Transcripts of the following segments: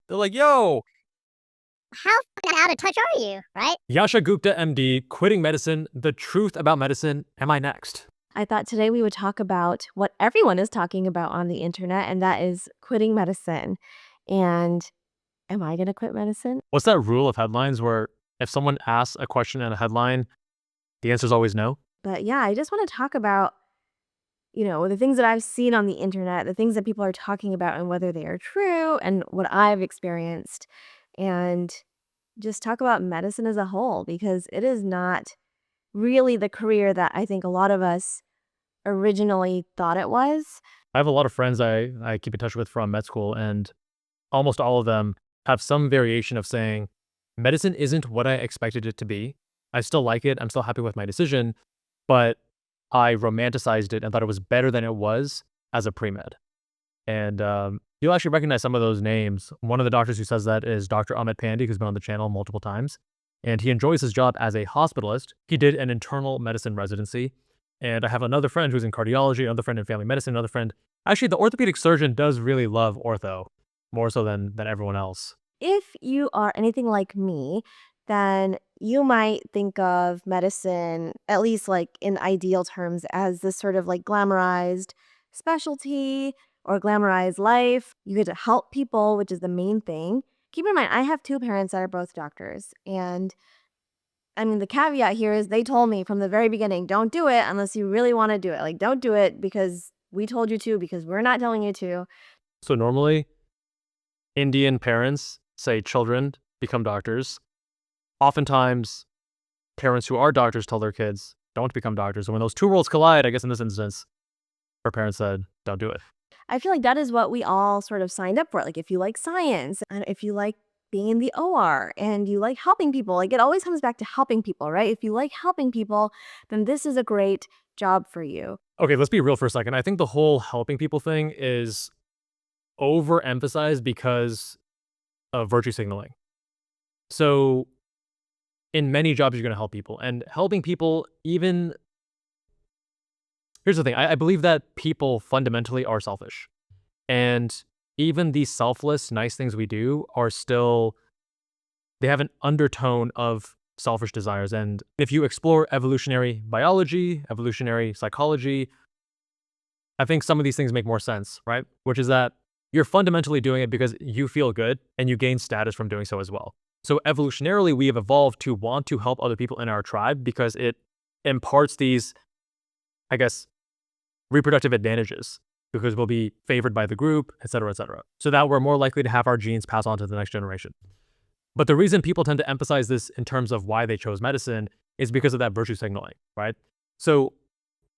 They're like, yo, How out of touch are you, right? Yasha Gupta, MD, quitting medicine, the truth about medicine. Am I next? I thought today we would talk about what everyone is talking about on the internet, and that is quitting medicine. And am I going to quit medicine? What's that rule of headlines where if someone asks a question in a headline, the answer is always no? But yeah, I just want to talk about, the things that I've seen on the internet, the things that people are talking about and whether they are true and what I've experienced. And just talk about medicine as a whole because it is not really the career that I think a lot of us originally thought it was. I have a lot of friends I keep in touch with from med school, and almost all of them have some variation of saying, medicine isn't what I expected it to be. I still like it. I'm still happy with my decision, but I romanticized it and thought it was better than it was as a pre-med. And you'll actually recognize some of those names. One of the doctors who says that is Dr. Amit Pandey, who's been on the channel multiple times. And he enjoys his job as a hospitalist. He did an internal medicine residency. And I have another friend who's in cardiology, another friend in family medicine, another friend. Actually, the orthopedic surgeon does really love ortho, more so than everyone else. If you are anything like me, then you might think of medicine, at least like in ideal terms, as this sort of like glamorized specialty or glamorized life. You get to help people, which is the main thing. Keep in mind, I have two parents that are both doctors. And I mean, the caveat here is they told me from the very beginning, don't do it unless you really want to do it. Like, don't do it because we told you to, because we're not telling you to. So normally, Indian parents say children become doctors. Oftentimes, parents who are doctors tell their kids, don't become doctors. And when those two worlds collide, I guess in this instance, her parents said, don't do it. I feel like that is what we all sort of signed up for. Like, if you like science and if you like being in the OR and you like helping people, like it always comes back to helping people, right? If you like helping people, then this is a great job for you. Okay, let's be real for a second. I think the whole helping people thing is overemphasized because of virtue signaling. So in many jobs, you're going to help people, and helping people, even here's the thing. I believe that people fundamentally are selfish, and even these selfless, nice things we do are still, they have an undertone of selfish desires. And if you explore evolutionary biology, evolutionary psychology, I think some of these things make more sense, right? Which is that you're fundamentally doing it because you feel good and you gain status from doing so as well. So evolutionarily, we have evolved to want to help other people in our tribe because it imparts these, I guess, reproductive advantages, because we'll be favored by the group, et cetera, so that we're more likely to have our genes pass on to the next generation. But the reason people tend to emphasize this in terms of why they chose medicine is because of that virtue signaling, right? So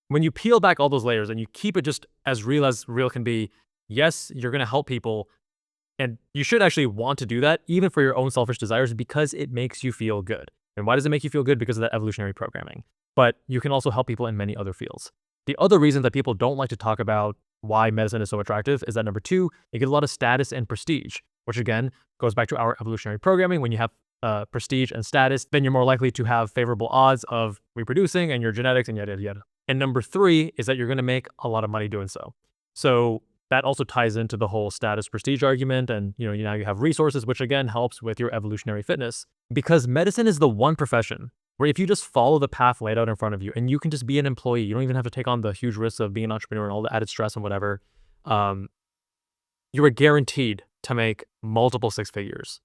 when you peel back all those layers and you keep it just as real can be, yes, you're going to help people, and you should actually want to do that even for your own selfish desires because it makes you feel good. And why does it make you feel good? Because of that evolutionary programming. But you can also help people in many other fields. The other reason that people don't like to talk about why medicine is so attractive is that number two, you get a lot of status and prestige, which again goes back to our evolutionary programming. When you have prestige and status, then you're more likely to have favorable odds of reproducing and your genetics and yada, yada, yada. And number three is that you're going to make a lot of money doing so. So that also ties into the whole status prestige argument. And now you have resources, which again helps with your evolutionary fitness, because medicine is the one profession where if you just follow the path laid out in front of you and you can just be an employee, you don't even have to take on the huge risks of being an entrepreneur and all the added stress and whatever, you are guaranteed to make multiple six figures,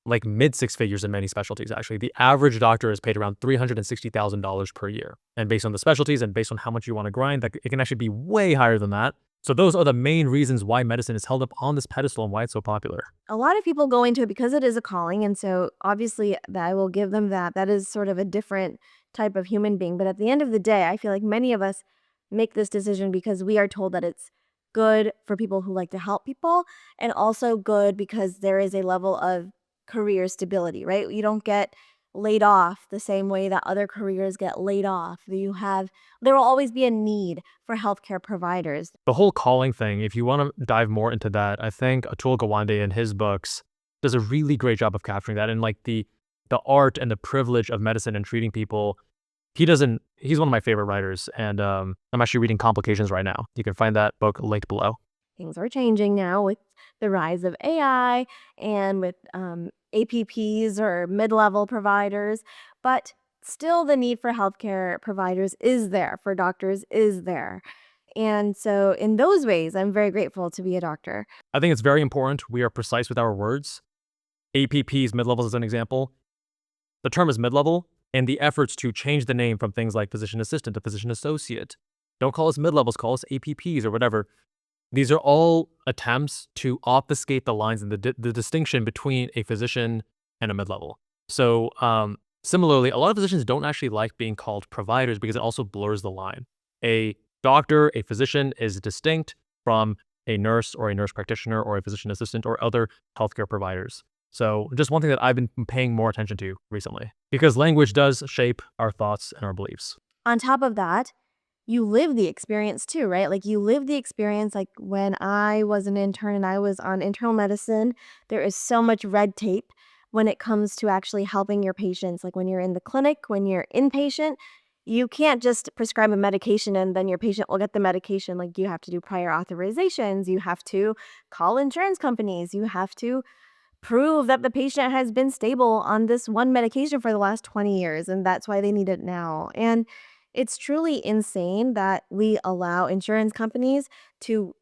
like mid six figures in many specialties. Actually, the average doctor is paid around $360,000 per year. And based on the specialties and based on how much you want to grind, that it can actually be way higher than that. So those are the main reasons why medicine is held up on this pedestal and why it's so popular. A lot of people go into it because it is a calling. And so obviously I will give them that. That is sort of a different type of human being. But at the end of the day, I feel like many of us make this decision because we are told that it's good for people who like to help people, and also good because there is a level of career stability, right? You don't get laid off the same way that other careers get laid off. There will always be a need for healthcare providers. The whole calling thing, if you want to dive more into that, I think Atul Gawande in his books does a really great job of capturing that, and like the art and the privilege of medicine and treating people. He's one of my favorite writers, and I'm actually reading Complications right now. You can find that book linked below. Things are changing now with the rise of AI and with APPs or mid-level providers, but still the need for healthcare providers is there, for doctors is there. And so in those ways, I'm very grateful to be a doctor. I think it's very important we are precise with our words. APPs, mid-levels as an example. The term is mid-level, and the efforts to change the name from things like physician assistant to physician associate. Don't call us mid-levels, call us APPs or whatever. These are all attempts to obfuscate the lines and the distinction between a physician and a mid-level. So similarly, a lot of physicians don't actually like being called providers because it also blurs the line. A doctor, a physician is distinct from a nurse or a nurse practitioner or a physician assistant or other healthcare providers. So just one thing that I've been paying more attention to recently, because language does shape our thoughts and our beliefs. On top of that, you live the experience too, right? Like you live the experience. Like when I was an intern and I was on internal medicine, there is so much red tape when it comes to actually helping your patients. Like when you're in the clinic, when you're inpatient, you can't just prescribe a medication and then your patient will get the medication. Like you have to do prior authorizations, you have to call insurance companies, you have to prove that the patient has been stable on this one medication for the last 20 years and that's why they need it now. And it's truly insane that we allow insurance companies to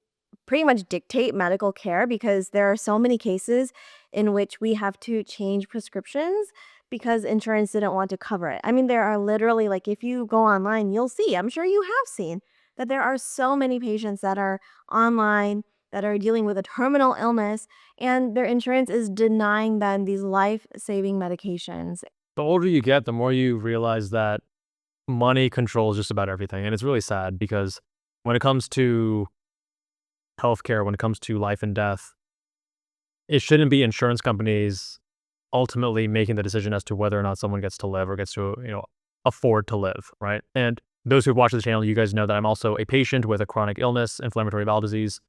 pretty much dictate medical care because there are so many cases in which we have to change prescriptions because insurance didn't want to cover it. I mean, there are literally, like, if you go online, you'll see, I'm sure you have seen, that there are so many patients that are online that are dealing with a terminal illness and their insurance is denying them these life-saving medications. The older you get, the more you realize that money controls just about everything. And it's really sad because when it comes to healthcare, when it comes to life and death, it shouldn't be insurance companies ultimately making the decision as to whether or not someone gets to live or gets to, afford to live, right? And those who've watched the channel, you guys know that I'm also a patient with a chronic illness, inflammatory bowel disease,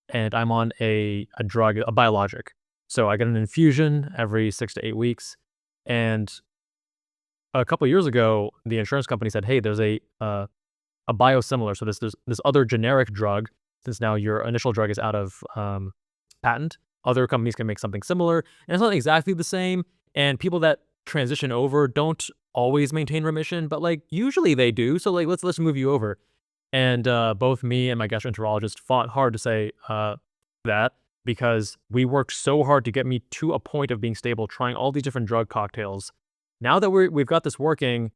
and I'm on a drug, a biologic. So I get an infusion every 6 to 8 weeks. And a couple years ago, the insurance company said, "Hey, there's a biosimilar. So there's this other generic drug. Since now your initial drug is out of patent, other companies can make something similar, and it's not exactly the same. And people that transition over don't always maintain remission, but like usually they do. So like let's move you over." And both me and my gastroenterologist fought hard to say that because we worked so hard to get me to a point of being stable, trying all these different drug cocktails. Now that we've got this working,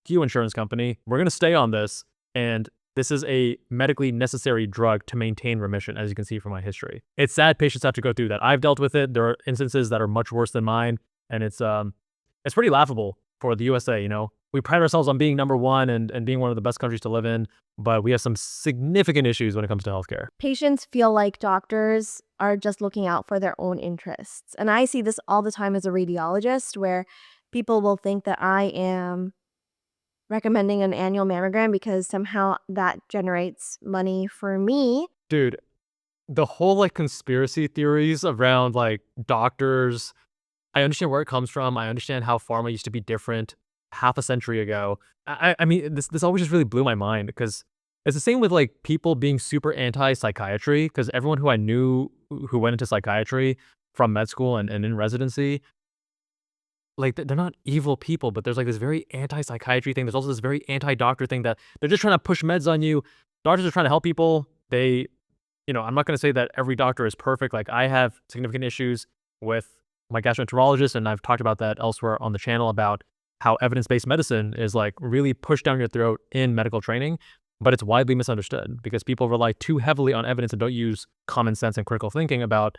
you insurance company, we're going to stay on this. And this is a medically necessary drug to maintain remission, as you can see from my history. It's sad patients have to go through that. I've dealt with it. There are instances that are much worse than mine. And it's pretty laughable for the USA, We pride ourselves on being number one and being one of the best countries to live in, but we have some significant issues when it comes to healthcare. Patients feel like doctors are just looking out for their own interests. And I see this all the time as a radiologist where people will think that I am recommending an annual mammogram because somehow that generates money for me. Dude, the whole like conspiracy theories around like doctors, I understand where it comes from. I understand how pharma used to be different half a century ago. I mean, this always just really blew my mind because it's the same with like people being super anti-psychiatry because everyone who I knew who went into psychiatry from med school and in residency, like they're not evil people, but there's like this very anti-psychiatry thing. There's also this very anti-doctor thing that they're just trying to push meds on you. Doctors are trying to help people. I'm not going to say that every doctor is perfect. Like I have significant issues with my gastroenterologist, and I've talked about that elsewhere on the channel about how evidence-based medicine is like really pushed down your throat in medical training, but it's widely misunderstood because people rely too heavily on evidence and don't use common sense and critical thinking about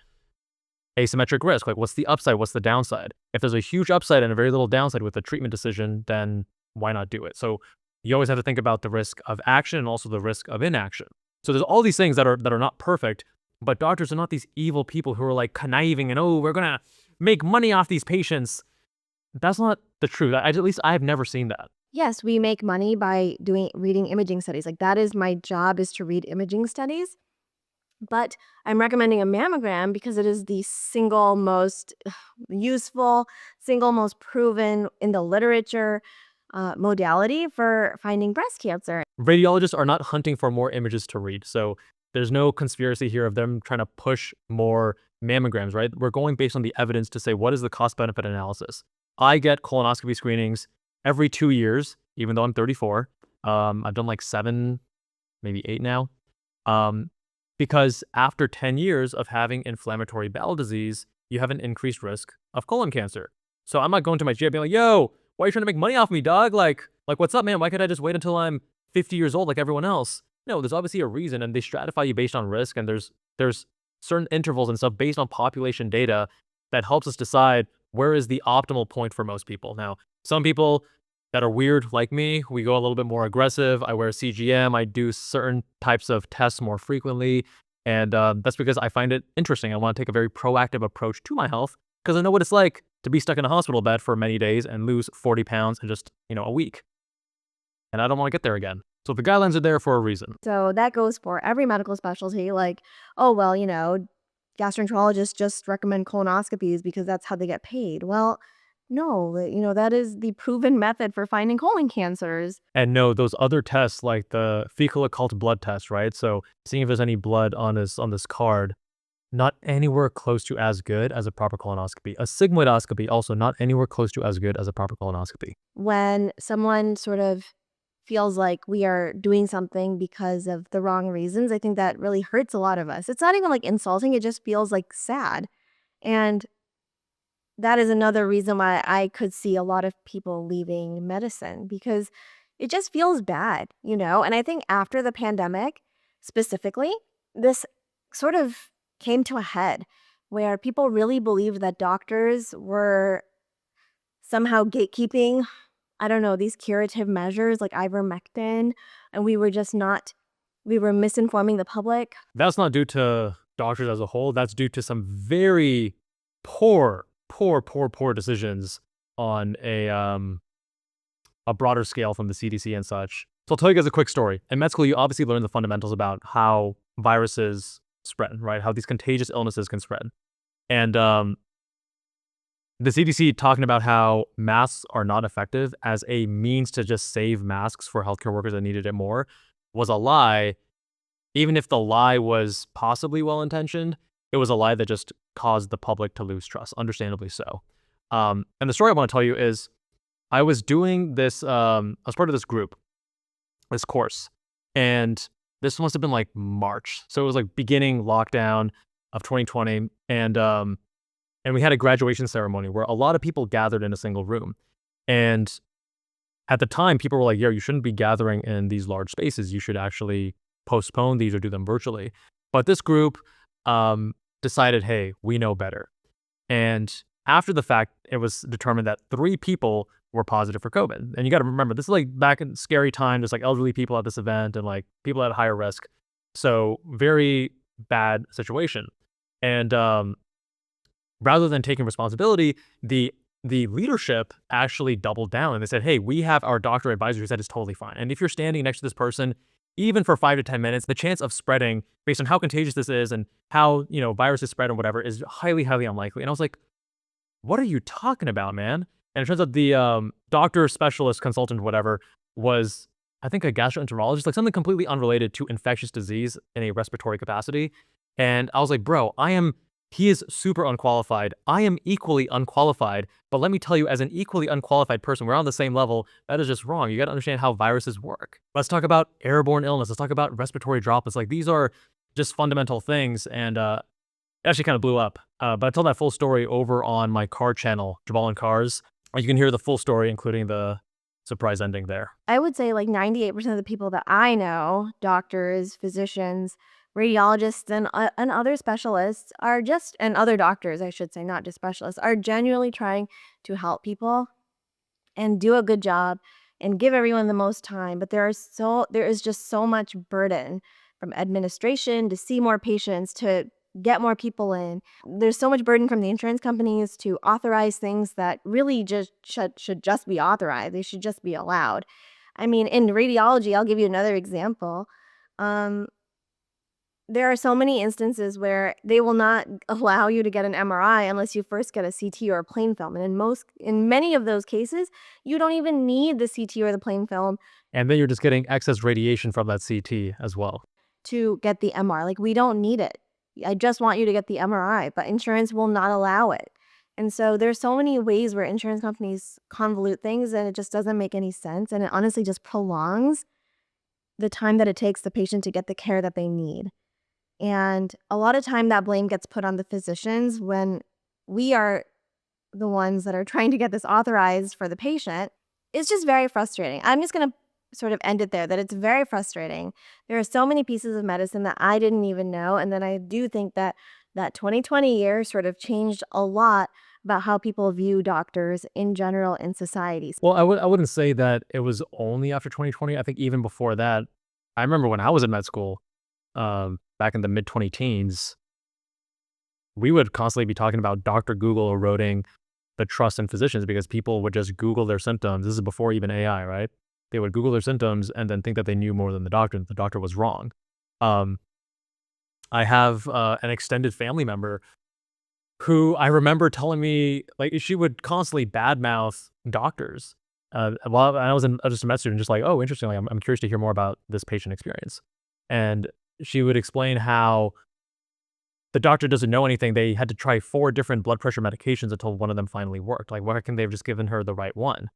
asymmetric risk. Like what's the upside? What's the downside? If there's a huge upside and a very little downside with a treatment decision, then why not do it? So you always have to think about the risk of action and also the risk of inaction. So there's all these things that are not perfect, but doctors are not these evil people who are like conniving and, oh, we're going to make money off these patients. That's not the truth. At least I've never seen that. Yes, we make money by reading imaging studies. Like that is my job, is to read imaging studies. But I'm recommending a mammogram because it is the single most useful, single most proven in the literature modality for finding breast cancer. Radiologists are not hunting for more images to read. So There's no conspiracy here of them trying to push more mammograms, right? We're going based on the evidence to say what is the cost benefit analysis. I get colonoscopy screenings every 2 years, even though I'm 34. I've done like 7, maybe 8 now. Because after 10 years of having inflammatory bowel disease, you have an increased risk of colon cancer. So I'm not going to my GI being like, yo, why are you trying to make money off me, dog? Like what's up, man? Why can't I just wait until I'm 50 years old like everyone else? No, there's obviously a reason, and they stratify you based on risk, and there's certain intervals and stuff based on population data that helps us decide where is the optimal point for most people. Now, some people that are weird like me, we go a little bit more aggressive. I wear CGM. I do certain types of tests more frequently. And that's because I find it interesting. I want to take a very proactive approach to my health because I know what it's like to be stuck in a hospital bed for many days and lose 40 pounds in just, a week. And I don't want to get there again. So the guidelines are there for a reason. So that goes for every medical specialty. Like, oh, well, gastroenterologists just recommend colonoscopies because that's how they get paid. Well, no, that is the proven method for finding colon cancers. And no, those other tests like the fecal occult blood test, right? So seeing if there's any blood on this card, not anywhere close to as good as a proper colonoscopy. A sigmoidoscopy also not anywhere close to as good as a proper colonoscopy. When someone sort of feels like we are doing something because of the wrong reasons, I think that really hurts a lot of us. It's not even like insulting, it just feels like sad. And that is another reason why I could see a lot of people leaving medicine because it just feels bad, And I think after the pandemic, specifically, this sort of came to a head where people really believed that doctors were somehow gatekeeping, I don't know, these curative measures like ivermectin, and we were misinforming the public. That's not due to doctors as a whole. That's due to some very poor decisions on a broader scale from the CDC and such. So I'll tell you guys a quick story. In med school, you obviously learn the fundamentals about how viruses spread, right? How these contagious illnesses can spread. And the CDC talking about how masks are not effective as a means to just save masks for healthcare workers that needed it more was a lie. Even if the lie was possibly well-intentioned, it was a lie that just caused the public to lose trust, understandably so. And the story I want to tell you is I was doing this, I was part of this group, this course, and this must have been like March. So it was like beginning lockdown of 2020. And we had a graduation ceremony where a lot of people gathered in a single room. And at the time, people were like, yo, you shouldn't be gathering in these large spaces. You should actually postpone these or do them virtually. But this group decided, hey, we know better. And after the fact, it was determined that 3 people were positive for COVID. And you got to remember, this is like back in scary time. There's like elderly people at this event and like people at higher risk. So very bad situation. And rather than taking responsibility, the leadership actually doubled down and they said, hey, we have our doctor advisor who said it's totally fine. And if you're standing next to this person, even for 5 to 10 minutes, the chance of spreading based on how contagious this is and how, viruses spread or whatever is highly, highly unlikely. And I was like, what are you talking about, man? And it turns out the doctor, specialist, consultant, whatever, was, I think, a gastroenterologist, like something completely unrelated to infectious disease in a respiratory capacity. And I was like, bro, he is super unqualified. I am equally unqualified. But let me tell you, as an equally unqualified person, we're on the same level. That is just wrong. You got to understand how viruses work. Let's talk about airborne illness. Let's talk about respiratory droplets. Like these are just fundamental things. And it actually kind of blew up. But I told that full story over on my car channel, Jabal and Cars. You can hear the full story, including the surprise ending there. I would say like 98% of the people that I know, doctors, physicians, radiologists, and other specialists and other doctors, I should say, not just specialists, are genuinely trying to help people and do a good job and give everyone the most time. But there is just so much burden from administration to see more patients, to get more people in. There's so much burden from the insurance companies to authorize things that really just should just be authorized. They should just be allowed. I mean, in radiology, I'll give you another example. There are so many instances where they will not allow you to get an MRI unless you first get a CT or a plain film. And in many of those cases, you don't even need the CT or the plain film. And then you're just getting excess radiation from that CT as well. to get the MR. Like, we don't need it. I just want you to get the MRI, but insurance will not allow it. And so there's so many ways where insurance companies convolute things, and it just doesn't make any sense. And it honestly just prolongs the time that it takes the patient to get the care that they need. And a lot of time that blame gets put on the physicians when we are the ones that are trying to get this authorized for the patient. It's just very frustrating. I'm just going to sort of end it there, that it's very frustrating. There are so many pieces of medicine that I didn't even know. And then I do think that 2020 year sort of changed a lot about how people view doctors in general in societies. Well, I wouldn't say that it was only after 2020. I think even before that, I remember when I was in med school, back in the mid 20 teens, we would constantly be talking about Dr. Google eroding the trust in physicians because people would just Google their symptoms. This is before even AI, right? They would Google their symptoms and then think that they knew more than the doctor, and the doctor was wrong. Um, I have an extended family member who I remember telling me, like, she would constantly badmouth doctors. While I was just a med student, just like, oh, interestingly, I'm curious to hear more about this patient experience. And she would explain how the doctor doesn't know anything. They had to try 4 different blood pressure medications until one of them finally worked. Like, why couldn't they have just given her the right one?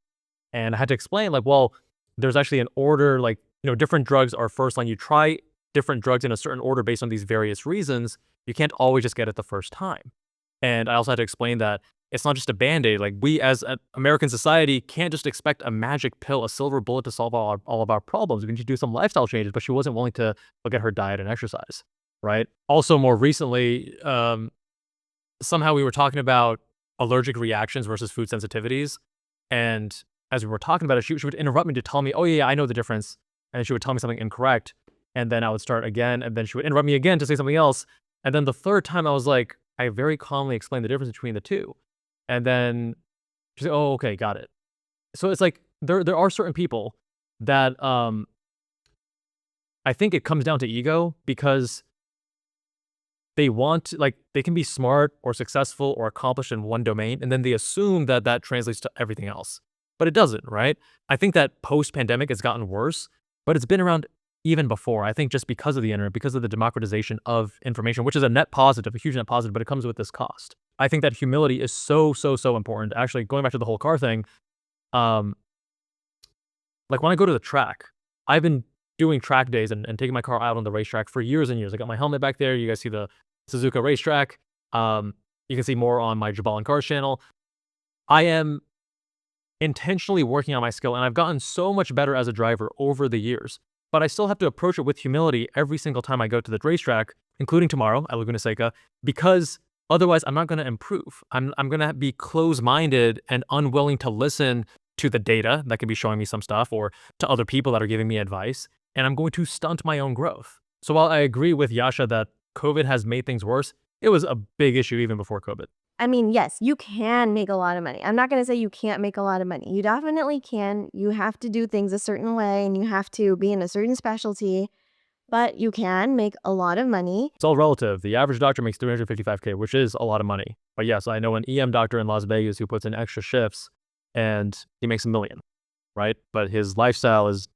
And I had to explain, like, well, there's actually an order, like, different drugs are first line. You try different drugs in a certain order based on these various reasons. You can't always just get it the first time. And I also had to explain that it's not just a Band-Aid. Like, we as an American society can't just expect a magic pill, a silver bullet to solve all of our problems. We need to do some lifestyle changes, but she wasn't willing to look at her diet and exercise, right? Also, more recently, somehow we were talking about allergic reactions versus food sensitivities. And as we were talking about it, she would interrupt me to tell me, oh, yeah, I know the difference. And she would tell me something incorrect. And then I would start again. And then she would interrupt me again to say something else. And then the third time I was like, I very calmly explained the difference between the two. And then she said, oh, okay, got it. So it's like there are certain people that I think it comes down to ego because they want, like, they can be smart or successful or accomplished in one domain, and then they assume that that translates to everything else. But it doesn't, right? I think that post-pandemic it's gotten worse, but it's been around even before. I think just because of the internet, because of the democratization of information, which is a net positive, a huge net positive, but it comes with this cost. I think that humility is so important. Actually, going back to the whole car thing, like when I go to the track, I've been doing track days and taking my car out on the racetrack for years and years. I got my helmet back there. You guys see the Suzuka racetrack. You can see more on my Jabal and Cars channel. I am intentionally working on my skill, and I've gotten so much better as a driver over the years. But I still have to approach it with humility every single time I go to the racetrack, including tomorrow at Laguna Seca, because otherwise I'm not going to improve. I'm going to be closed-minded and unwilling to listen to the data that can be showing me some stuff or to other people that are giving me advice, and I'm going to stunt my own growth. So while I agree with Yasha that COVID has made things worse, it was a big issue even before COVID. I mean, yes, you can make a lot of money. I'm not going to say you can't make a lot of money. You definitely can. You have to do things a certain way and you have to be in a certain specialty, but you can make a lot of money. It's all relative. The average doctor makes $355K, which is a lot of money. But yes, I know an EM doctor in Las Vegas who puts in extra shifts and he makes $1 million, right? But his lifestyle is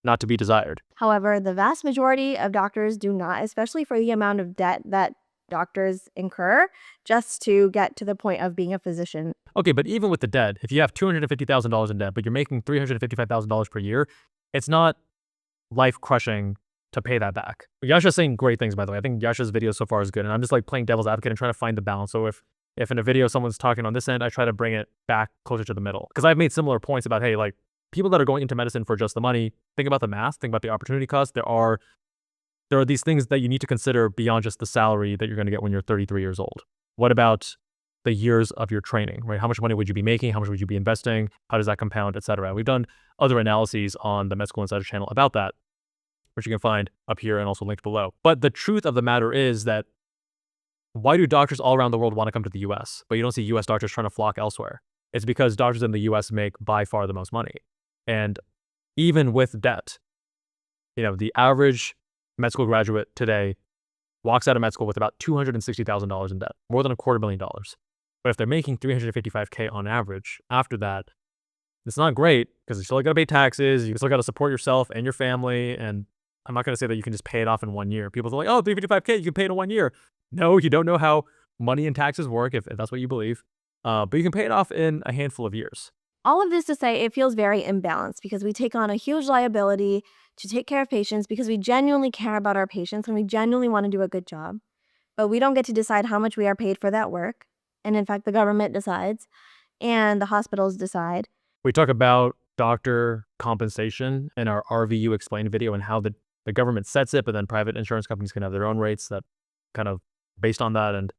not to be desired. However, the vast majority of doctors do not, especially for the amount of debt that doctors incur just to get to the point of being a physician. Okay, but even with the debt, if you have $250,000 in debt, but you're making $355,000 per year, it's not life-crushing to pay that back. Yasha's saying great things, by the way. I think Yasha's video so far is good, and I'm just like playing devil's advocate and trying to find the balance. So if in a video someone's talking on this end, I try to bring it back closer to the middle. Because I've made similar points about, hey, like, people that are going into medicine for just the money, think about the math, think about the opportunity cost. There are these things that you need to consider beyond just the salary that you're going to get when you're 33 years old. What about the years of your training, right? How much money would you be making? How much would you be investing? How does that compound, et cetera? We've done other analyses on the Med School Insider channel about that, which you can find up here and also linked below. But the truth of the matter is that why do doctors all around the world want to come to the US, but you don't see US doctors trying to flock elsewhere? It's because doctors in the US make by far the most money. And even with debt, the average med school graduate today walks out of med school with about $260,000 in debt, more than $250,000. But if they're making $355K on average after that, it's not great because you still got to pay taxes. You still got to support yourself and your family. And I'm not going to say that you can just pay it off in 1 year. People are like, oh, 355K, you can pay it in 1 year. No, you don't know how money and taxes work if that's what you believe. But you can pay it off in a handful of years. All of this to say it feels very imbalanced because we take on a huge liability to take care of patients because we genuinely care about our patients and we genuinely want to do a good job. But we don't get to decide how much we are paid for that work. And in fact, the government decides and the hospitals decide. We talk about doctor compensation in our RVU Explained video and how the government sets it, but then private insurance companies can have their own rates that kind of based on that. And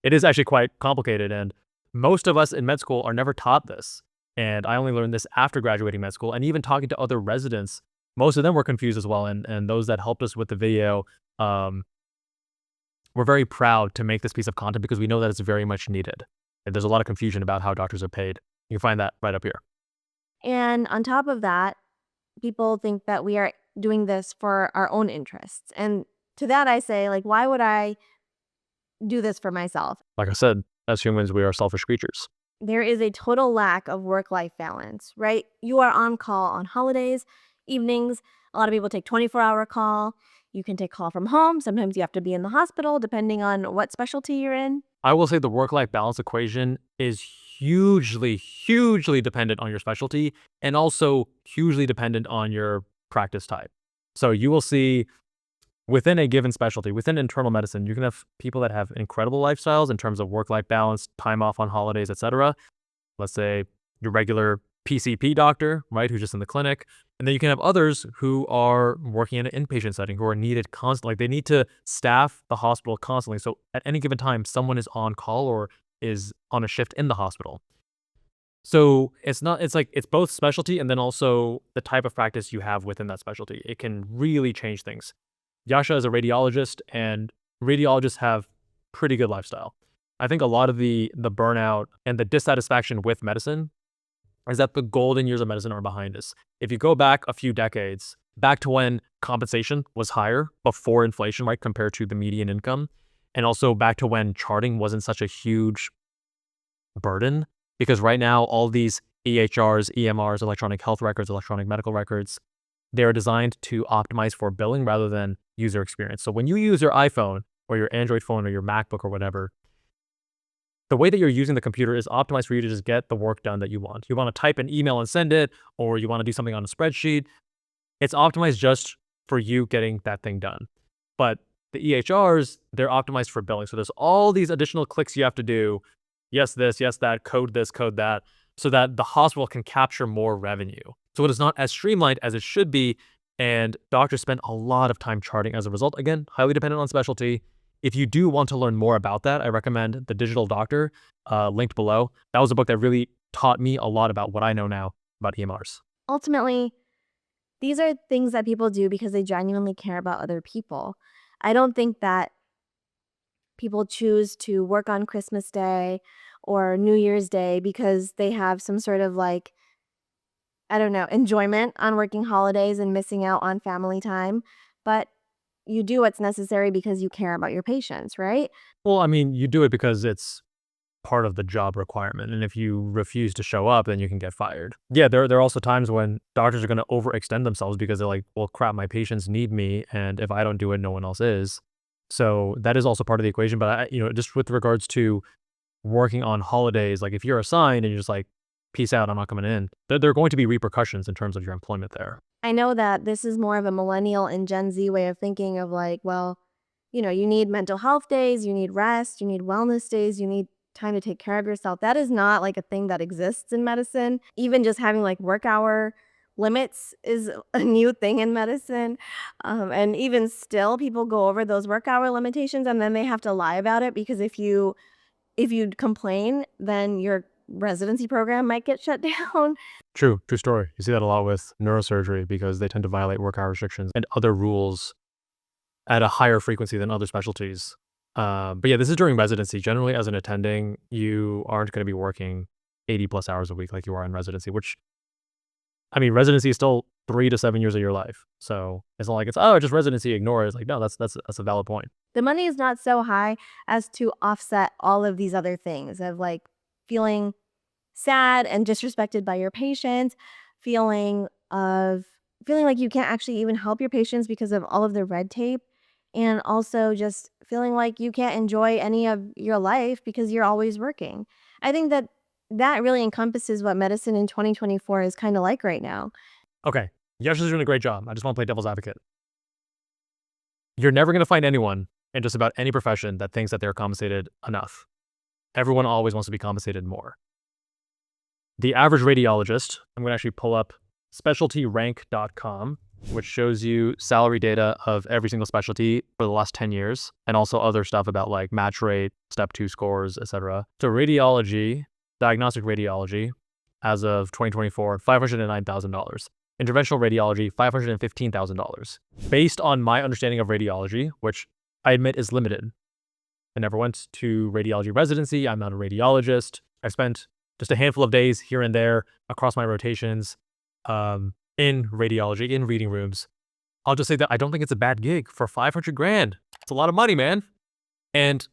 it is actually quite complicated. And most of us in med school are never taught this. And I only learned this after graduating med school. And even talking to other residents, most of them were confused as well. And those that helped us with the video, we're very proud to make this piece of content because we know that it's very much needed. And there's a lot of confusion about how doctors are paid. You can find that right up here. And on top of that, people think that we are doing this for our own interests. And to that I say, like, why would I do this for myself? Like I said, as humans, we are selfish creatures. There is a total lack of work-life balance, right? You are on call on holidays, evenings. A lot of people take 24-hour call. You can take call from home. Sometimes you have to be in the hospital, depending on what specialty you're in. I will say the work-life balance equation is hugely dependent on your specialty and also hugely dependent on your practice type. So you will see within a given specialty, within internal medicine, you can have people that have incredible lifestyles in terms of work-life balance, time off on holidays, etc. Let's say your regular PCP doctor, right, who's just in the clinic. And then you can have others who are working in an inpatient setting, who are needed constantly. Like they need to staff the hospital constantly. So at any given time, someone is on call or is on a shift in the hospital. So it's both specialty and then also the type of practice you have within that specialty. It can really change things. Yasha is a radiologist, and radiologists have pretty good lifestyle. I think a lot of the burnout and the dissatisfaction with medicine is that the golden years of medicine are behind us. If you go back a few decades, back to when compensation was higher before inflation, right, compared to the median income, and also back to when charting wasn't such a huge burden, because right now all these EHRs, EMRs, electronic health records, electronic medical records, they're designed to optimize for billing rather than user experience. So when you use your iPhone or your Android phone or your MacBook or whatever, the way that you're using the computer is optimized for you to just get the work done that you want. You want to type an email and send it, or you want to do something on a spreadsheet. It's optimized just for you getting that thing done. But the EHRs, they're optimized for billing. So there's all these additional clicks you have to do. Yes, this, yes, that, code this, code that, so that the hospital can capture more revenue. So it is not as streamlined as it should be. And doctors spend a lot of time charting as a result. Again, highly dependent on specialty. If you do want to learn more about that, I recommend The Digital Doctor, linked below. That was a book that really taught me a lot about what I know now about EMRs. Ultimately, these are things that people do because they genuinely care about other people. I don't think that people choose to work on Christmas Day or New Year's Day because they have some sort of like, I don't know, enjoyment on working holidays and missing out on family time. But you do what's necessary because you care about your patients, right? Well, I mean, you do it because it's part of the job requirement. And if you refuse to show up, then you can get fired. Yeah, there are also times when doctors are going to overextend themselves because they're like, well, crap, my patients need me. And if I don't do it, no one else is. So that is also part of the equation. But, just with regards to working on holidays, like if you're assigned and you're just like, peace out, I'm not coming in, there are going to be repercussions in terms of your employment there. I know that this is more of a millennial and Gen Z way of thinking of like, well, you need mental health days, you need rest, you need wellness days, you need time to take care of yourself. That is not like a thing that exists in medicine. Even just having like work hour limits is a new thing in medicine. And even still, people go over those work hour limitations and then they have to lie about it because if you complain, then your residency program might get shut down. True story. You see that a lot with neurosurgery because they tend to violate work hour restrictions and other rules at a higher frequency than other specialties. But yeah, this is during residency. Generally, as an attending, you aren't going to be working 80 plus hours a week like you are in residency, which, I mean, residency is still 3 to 7 years of your life. So it's not like it's, just residency, ignore it. It's like, no, that's a valid point. The money is not so high as to offset all of these other things of like feeling sad and disrespected by your patients, feeling of feeling like you can't actually even help your patients because of all of the red tape, and also just feeling like you can't enjoy any of your life because you're always working. I think that that really encompasses what medicine in 2024 is kind of like right now. Okay, Yash is doing a great job. I just want to play devil's advocate. You're never going to find anyone in just about any profession that thinks that they're compensated enough. Everyone always wants to be compensated more. The average radiologist, I'm going to actually pull up specialtyrank.com, which shows you salary data of every single specialty for the last 10 years, and also other stuff about like match rate, step 2 scores, etc. So radiology, diagnostic radiology, as of 2024, $509,000. Interventional radiology, $515,000. Based on my understanding of radiology, which I admit is limited. I never went to radiology residency. I'm not a radiologist. I spent just a handful of days here and there across my rotations in radiology, in reading rooms. I'll just say that I don't think it's a bad gig for 500 grand. It's a lot of money, man. And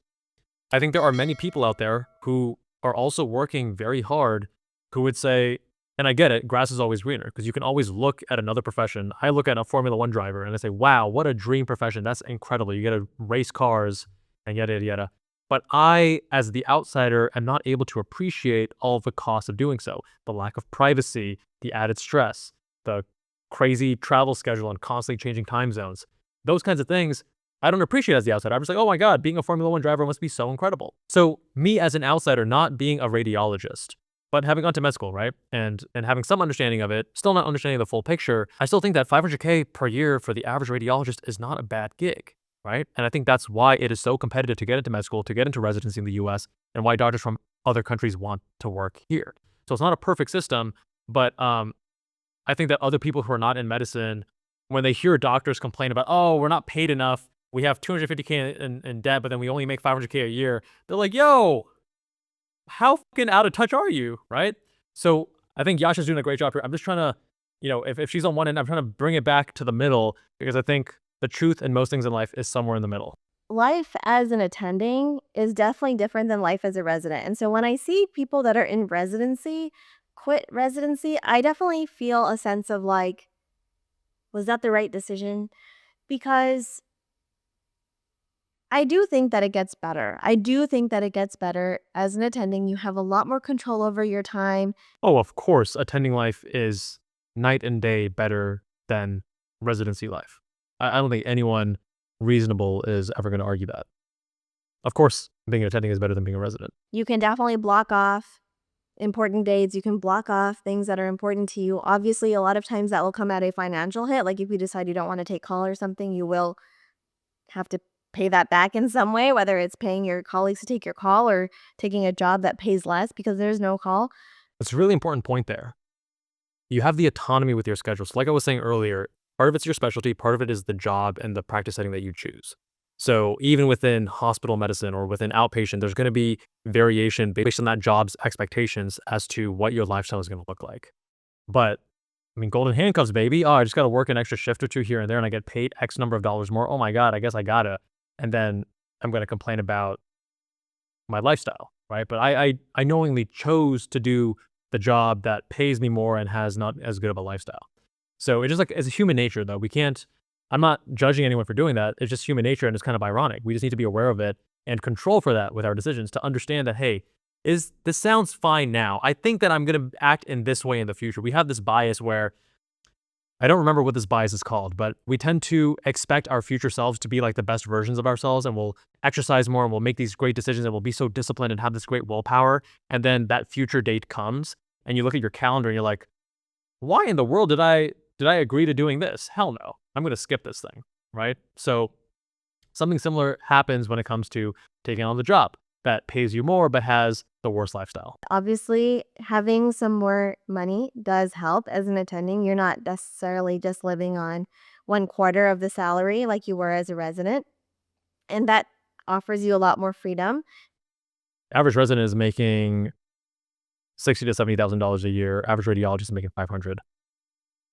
I think there are many people out there who are also working very hard who would say, and I get it, grass is always greener because you can always look at another profession. I look at a Formula One driver and I say, wow, what a dream profession. That's incredible. You get to race cars and yada, yada, yada. But I, as the outsider, am not able to appreciate all of the costs of doing so. The lack of privacy, the added stress, the crazy travel schedule and constantly changing time zones. Those kinds of things I don't appreciate as the outsider. I'm just like, oh my God, being a Formula One driver must be so incredible. So me as an outsider, not being a radiologist, but having gone to med school, right? And having some understanding of it, still not understanding the full picture, I still think that 500K per year for the average radiologist is not a bad gig, right? And I think that's why it is so competitive to get into med school, to get into residency in the US, and why doctors from other countries want to work here. So it's not a perfect system, but I think that other people who are not in medicine, when they hear doctors complain about, oh, we're not paid enough, we have 250K in debt, but then we only make 500K a year, they're like, yo, how fucking out of touch are you, right? So I think Yasha's doing a great job here. I'm just trying to, if she's on one end, I'm trying to bring it back to the middle because I think the truth in most things in life is somewhere in the middle. Life as an attending is definitely different than life as a resident. And so when I see people that are in residency quit residency, I definitely feel a sense of like, was that the right decision? Because I do think that it gets better. I do think that it gets better as an attending. You have a lot more control over your time. Oh, of course, attending life is night and day better than residency life. I don't think anyone reasonable is ever going to argue that. Of course, being an attending is better than being a resident. You can definitely block off important dates. You can block off things that are important to you. Obviously, a lot of times that will come at a financial hit. Like if you decide you don't want to take call or something, you will have to pay that back in some way, whether it's paying your colleagues to take your call or taking a job that pays less because there's no call. It's a really important point there. You have the autonomy with your schedule. So like I was saying earlier, part of it's your specialty, part of it is the job and the practice setting that you choose. So even within hospital medicine or within outpatient, there's going to be variation based on that job's expectations as to what your lifestyle is going to look like. But I mean, golden handcuffs, baby. Oh, I just got to work an extra shift or two here and there and I get paid X number of dollars more. Oh my God, I guess I gotta. And then I'm going to complain about my lifestyle, right? But I knowingly chose to do the job that pays me more and has not as good of a lifestyle. So it's just like, it's human nature though. I'm not judging anyone for doing that. It's just human nature and it's kind of ironic. We just need to be aware of it and control for that with our decisions to understand that, hey, this sounds fine now. I think that I'm going to act in this way in the future. We have this bias where I don't remember what this bias is called, but we tend to expect our future selves to be like the best versions of ourselves and we'll exercise more and we'll make these great decisions and we'll be so disciplined and have this great willpower. And then that future date comes and you look at your calendar and you're like, why in the world did I agree to doing this? Hell no. I'm going to skip this thing, right? So something similar happens when it comes to taking on the job that pays you more but has the worst lifestyle. Obviously, having some more money does help as an attending. You're not necessarily just living on 1/4 of the salary like you were as a resident. And that offers you a lot more freedom. Average resident is making $60,000 to $70,000 a year. Average radiologist is making 500.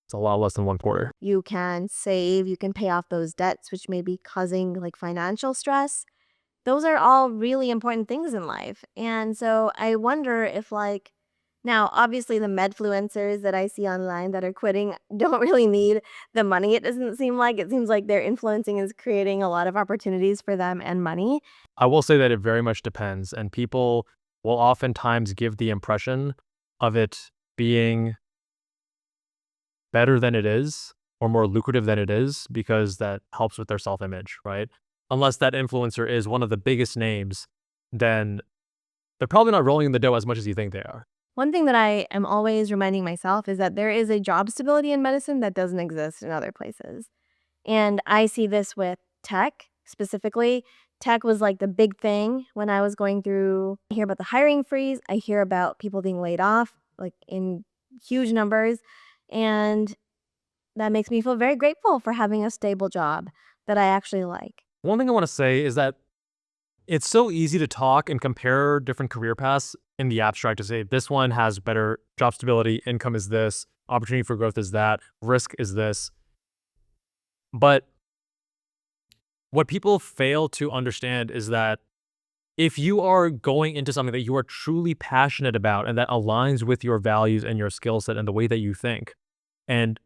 It's a lot less than 1/4. You can save, you can pay off those debts, which may be causing like financial stress. Those are all really important things in life. And so I wonder if like Now, obviously, the medfluencers that I see online that are quitting don't really need the money, it doesn't seem like. It seems like their influencing is creating a lot of opportunities for them and money. I will say that it very much depends, and people will oftentimes give the impression of it being better than it is or more lucrative than it is because that helps with their self-image, right? Unless that influencer is one of the biggest names, then they're probably not rolling in the dough as much as you think they are. One thing that I am always reminding myself is that there is a job stability in medicine that doesn't exist in other places. And I see this with tech specifically. Tech was like the big thing when I was going through. I hear about the hiring freeze. I hear about people being laid off like in huge numbers. And that makes me feel very grateful for having a stable job that I actually like. One thing I want to say is that it's so easy to talk and compare different career paths in the abstract to say this one has better job stability, income is this, opportunity for growth is that, risk is this. But what people fail to understand is that if you are going into something that you are truly passionate about and that aligns with your values and your skill set and the way that you think, and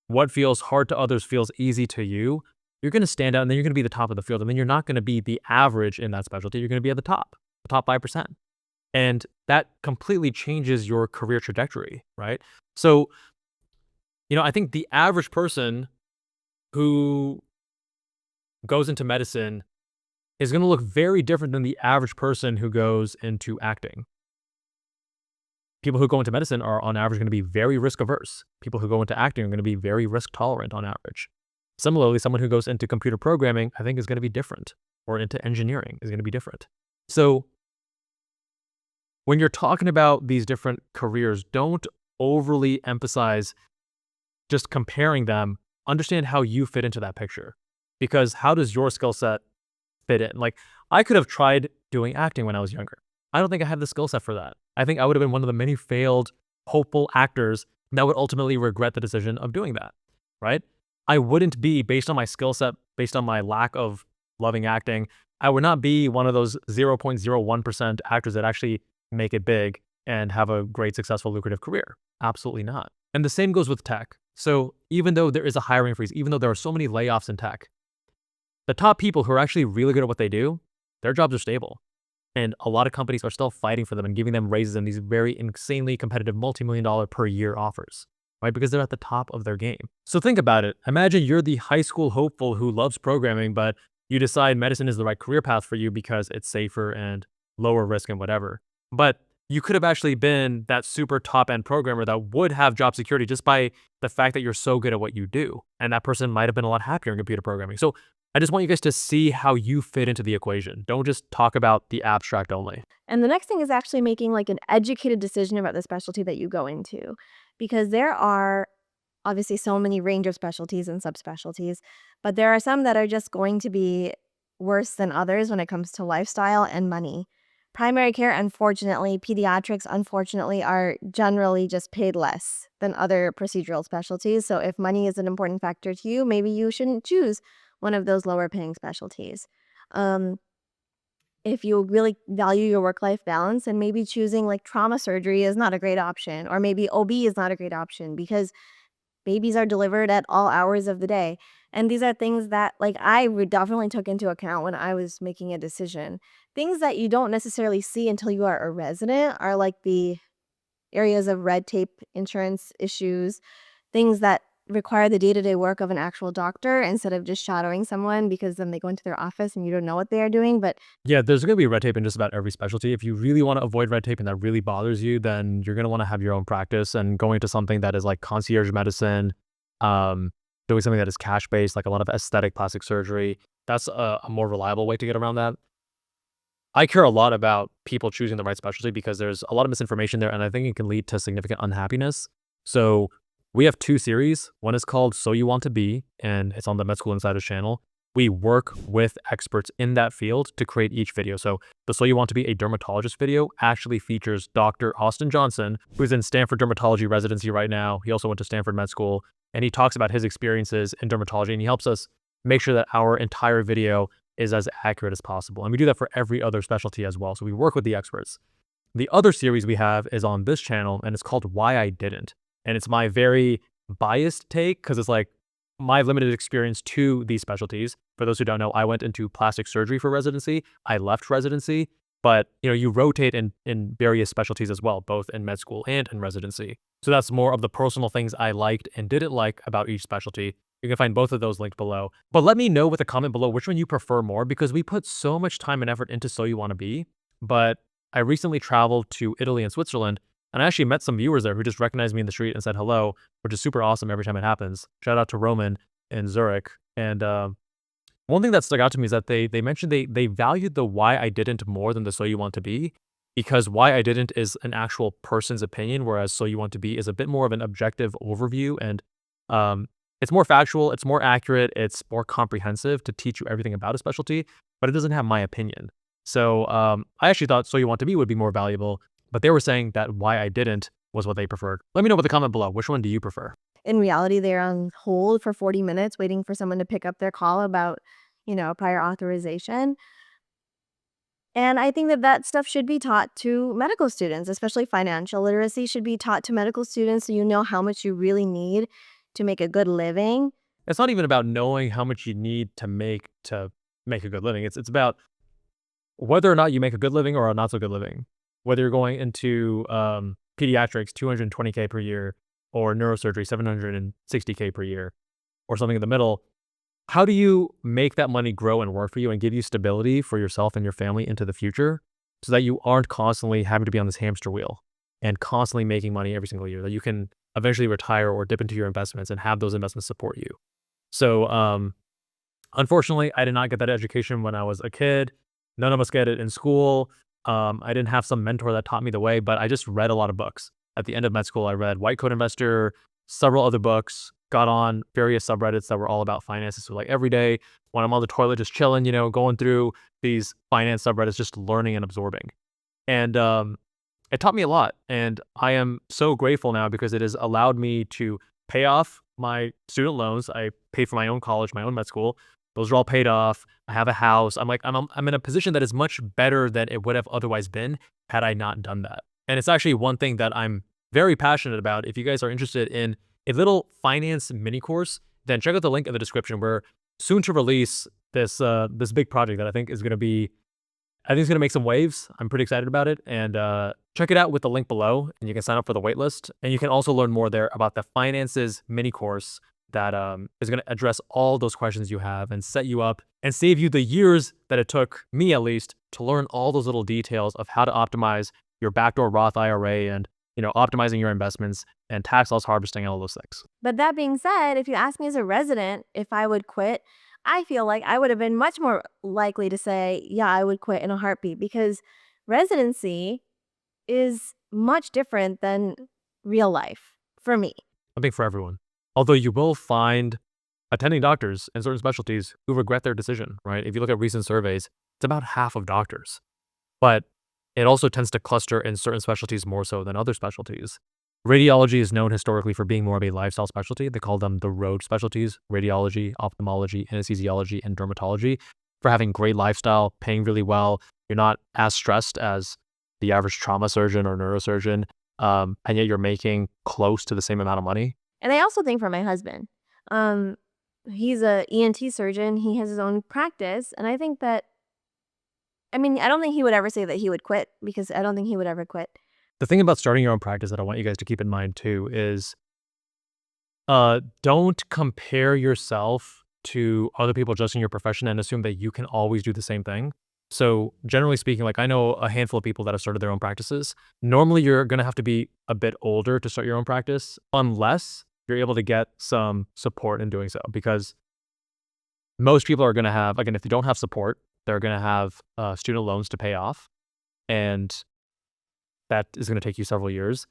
what feels hard to others feels easy to you, you're going to stand out and then you're going to be the top of the field. And then you're not going to be the average in that specialty. You're going to be at the top 5%. And that completely changes your career trajectory, right? So, I think the average person who goes into medicine is going to look very different than the average person who goes into acting. People who go into medicine are on average going to be very risk averse. People who go into acting are going to be very risk tolerant on average. Similarly, someone who goes into computer programming, I think, is going to be different, or into engineering is going to be different. So when you're talking about these different careers, don't overly emphasize just comparing them. Understand how you fit into that picture, because how does your skill set fit in? Like, I could have tried doing acting when I was younger. I don't think I have the skill set for that. I think I would have been one of the many failed, hopeful actors that would ultimately regret the decision of doing that, right? I wouldn't be, based on my skill set, based on my lack of loving acting, I would not be one of those 0.01% actors that actually make it big and have a great, successful, lucrative career. Absolutely not. And the same goes with tech. So even though there is a hiring freeze, even though there are so many layoffs in tech, the top people who are actually really good at what they do, their jobs are stable. And a lot of companies are still fighting for them and giving them raises and these very insanely competitive multi-million-dollar per year offers, right? Because they're at the top of their game. So think about it. Imagine you're the high school hopeful who loves programming, but you decide medicine is the right career path for you because it's safer and lower risk and whatever. But you could have actually been that super top end programmer that would have job security just by the fact that you're so good at what you do. And that person might have been a lot happier in computer programming. So I just want you guys to see how you fit into the equation. Don't just talk about the abstract only. And the next thing is actually making like an educated decision about the specialty that you go into, because there are obviously so many range of specialties and subspecialties, but there are some that are just going to be worse than others when it comes to lifestyle and money. Primary care, unfortunately, pediatrics, unfortunately, are generally just paid less than other procedural specialties. So if money is an important factor to you, maybe you shouldn't choose one of those lower paying specialties. If you really value your work-life balance, and maybe choosing like trauma surgery is not a great option, or maybe OB is not a great option because babies are delivered at all hours of the day. And these are things that like definitely took into account when I was making a decision. Things that you don't necessarily see until you are a resident are like the areas of red tape, insurance issues, things that require the day-to-day work of an actual doctor instead of just shadowing someone, because then they go into their office and you don't know what they are doing. But Yeah, there's going to be red tape in just about every specialty. If you really want to avoid red tape and that really bothers you, then you're going to want to have your own practice and going to something that is like concierge medicine, doing something that is cash-based, like a lot of aesthetic plastic surgery. That's a more reliable way to get around that. I care a lot about people choosing the right specialty because there's a lot of misinformation there, and I think it can lead to significant unhappiness. So we have 2 series. One is called So You Want to Be, and it's on the Med School Insiders channel. We work with experts in that field to create each video. So the So You Want to Be a Dermatologist video actually features Dr. Austin Johnson, who's in Stanford Dermatology Residency right now. He also went to Stanford Med School, and he talks about his experiences in dermatology, and he helps us make sure that our entire video is as accurate as possible. And we do that for every other specialty as well. So we work with the experts. The other series we have is on this channel, and it's called Why I Didn't. And it's my very biased take because it's like my limited experience to these specialties. For those who don't know, I went into plastic surgery for residency. I left residency, but you rotate in various specialties as well, both in med school and in residency. So that's more of the personal things I liked and didn't like about each specialty. You can find both of those linked below. But let me know with a comment below which one you prefer more, because we put so much time and effort into So You Want to Be. But I recently traveled to Italy and Switzerland, and I actually met some viewers there who just recognized me in the street and said hello, which is super awesome every time it happens. Shout out to Roman in Zurich. And one thing that stuck out to me is that they mentioned they valued the Why I Didn't more than the So You Want to Be, because Why I Didn't is an actual person's opinion, whereas So You Want to Be is a bit more of an objective overview, and it's more factual, it's more accurate, it's more comprehensive to teach you everything about a specialty, but it doesn't have my opinion. So I actually thought So You Want to Be would be more valuable, but they were saying that Why I Didn't was what they preferred. Let me know with the comment below. Which one do you prefer? In reality, they're on hold for 40 minutes waiting for someone to pick up their call about, prior authorization. And I think that that stuff should be taught to medical students, especially financial literacy should be taught to medical students so you know how much you really need to make a good living. It's not even about knowing how much you need to make a good living. It's about whether or not you make a good living or a not so good living. Whether you're going into pediatrics, $220K per year, or neurosurgery, $760K per year, or something in the middle. How do you make that money grow and work for you and give you stability for yourself and your family into the future, so that you aren't constantly having to be on this hamster wheel and constantly making money every single year, that you can eventually retire or dip into your investments and have those investments support you? So unfortunately, I did not get that education when I was a kid. None of us get it in school. I didn't have some mentor that taught me the way, but I just read a lot of books. At the end of med school, I read White Coat Investor, several other books, got on various subreddits that were all about finances. So like every day when I'm on the toilet, just chilling, going through these finance subreddits, just learning and absorbing. And it taught me a lot. And I am so grateful now because it has allowed me to pay off my student loans. I paid for my own college, my own med school. Those are all paid off. I have a house. I'm in a position that is much better than it would have otherwise been had I not done that. And it's actually one thing that I'm very passionate about. If you guys are interested in a little finance mini course, then check out the link in the description. We're soon to release this big project that I think is going to make some waves. I'm pretty excited about it. And check it out with the link below, and you can sign up for the waitlist. And you can also learn more there about the finances mini course that is going to address all those questions you have and set you up and save you the years that it took me, at least, to learn all those little details of how to optimize your backdoor Roth IRA and optimizing your investments and tax loss harvesting and all those things. But that being said, if you ask me as a resident if I would quit, I feel like I would have been much more likely to say, yeah, I would quit in a heartbeat, because residency is much different than real life for me. I think for everyone. Although you will find attending doctors in certain specialties who regret their decision, right? If you look at recent surveys, it's about half of doctors. But it also tends to cluster in certain specialties more so than other specialties. Radiology is known historically for being more of a lifestyle specialty. They call them the road specialties: radiology, ophthalmology, anesthesiology, and dermatology, for having great lifestyle, paying really well. You're not as stressed as the average trauma surgeon or neurosurgeon, and yet you're making close to the same amount of money. And I also think for my husband, he's a ENT surgeon. He has his own practice. And I think that, I don't think he would ever say that he would quit, because I don't think he would ever quit. The thing about starting your own practice that I want you guys to keep in mind too is don't compare yourself to other people just in your profession and assume that you can always do the same thing. So generally speaking, like I know a handful of people that have started their own practices. Normally you're going to have to be a bit older to start your own practice, unless you're able to get some support in doing so, because most people are going to have, again, if they don't have support, they're going to have student loans to pay off. And that is going to take you several years.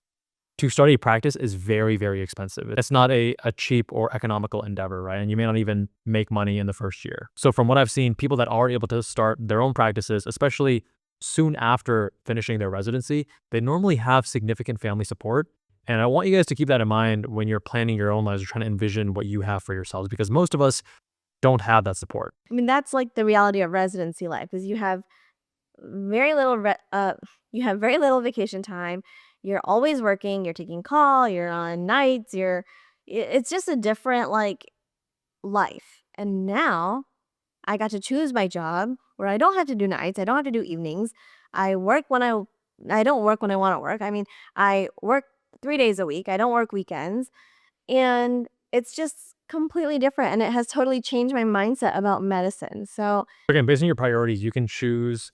To start a practice is very, very expensive. It's not a cheap or economical endeavor, right? And you may not even make money in the first year. So from what I've seen, people that are able to start their own practices, especially soon after finishing their residency, they normally have significant family support. And I want you guys to keep that in mind when you're planning your own lives or trying to envision what you have for yourselves, because most of us don't have that support. That's like the reality of residency life, is you have very little you have very little vacation time. You're always working, you're taking call, you're on nights, it's just a different like life. And now I got to choose my job where I don't have to do nights, I don't have to do evenings. I work when I don't work when I want to work. I mean, I work 3 days a week. I don't work weekends. And it's just completely different and it has totally changed my mindset about medicine. So, Again, based on your priorities, you can choose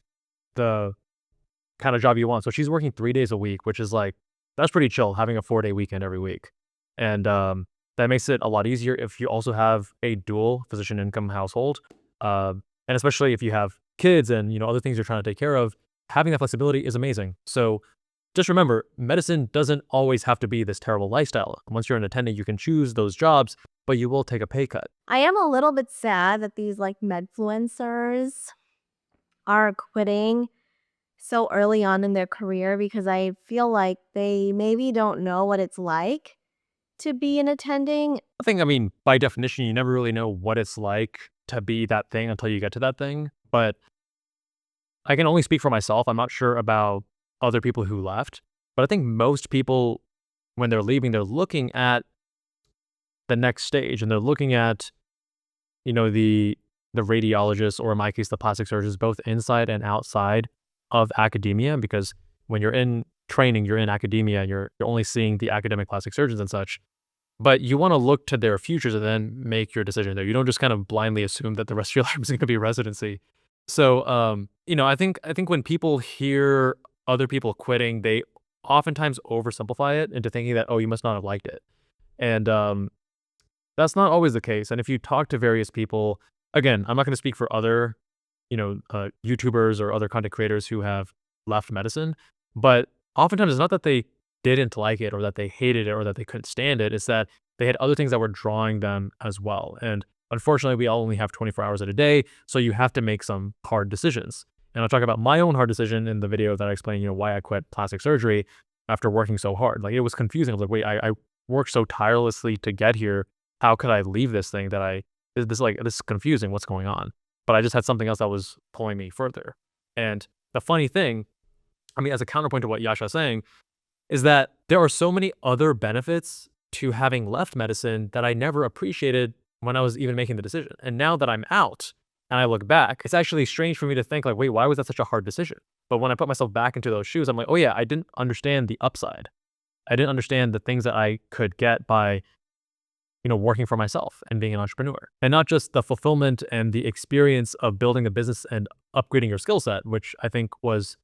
the kind of job you want. So she's working 3 days a week, which is like that's pretty chill, having a 4-day weekend every week. And, that makes it a lot easier if you also have a dual physician income household. And especially if you have kids and, other things you're trying to take care of, having that flexibility is amazing. So just remember, medicine doesn't always have to be this terrible lifestyle. Once you're an attending, you can choose those jobs, but you will take a pay cut. I am a little bit sad that these like medfluencers are quitting so early on in their career because I feel like they maybe don't know what it's like to be an attending. I mean, by definition, you never really know what it's like to be that thing until you get to that thing. But I can only speak for myself. I'm not sure about other people who left, but I think most people, when they're leaving, they're looking at the next stage and they're looking at, the radiologists, or in my case, the plastic surgeons, both inside and outside of academia, because when you're in training, you're in academia, you're only seeing the academic plastic surgeons and such. But you want to look to their futures and then make your decision there. You don't just kind of blindly assume that the rest of your life is going to be residency. So, I think when people hear other people quitting, they oftentimes oversimplify it into thinking that, oh, you must not have liked it. And that's not always the case. And if you talk to various people, again, I'm not going to speak for other, YouTubers or other content creators who have left medicine, but oftentimes it's not that they didn't like it or that they hated it or that they couldn't stand it. It's that they had other things that were drawing them as well. And unfortunately, we all only have 24 hours in a day, so you have to make some hard decisions. And I'll talk about my own hard decision in the video that I explain, why I quit plastic surgery after working so hard. Like, it was confusing. I was like, wait, I worked so tirelessly to get here. How could I leave this thing that this is confusing. What's going on? But I just had something else that was pulling me further. And the funny thing, I mean, as a counterpoint to what Yasha is saying, is that there are so many other benefits to having left medicine that I never appreciated when I was even making the decision. And now that I'm out and I look back, it's actually strange for me to think like, wait, why was that such a hard decision? But when I put myself back into those shoes, I'm like, oh yeah, I didn't understand the upside. I didn't understand the things that I could get by, working for myself and being an entrepreneur. And not just the fulfillment and the experience of building a business and upgrading your skill set, which I think was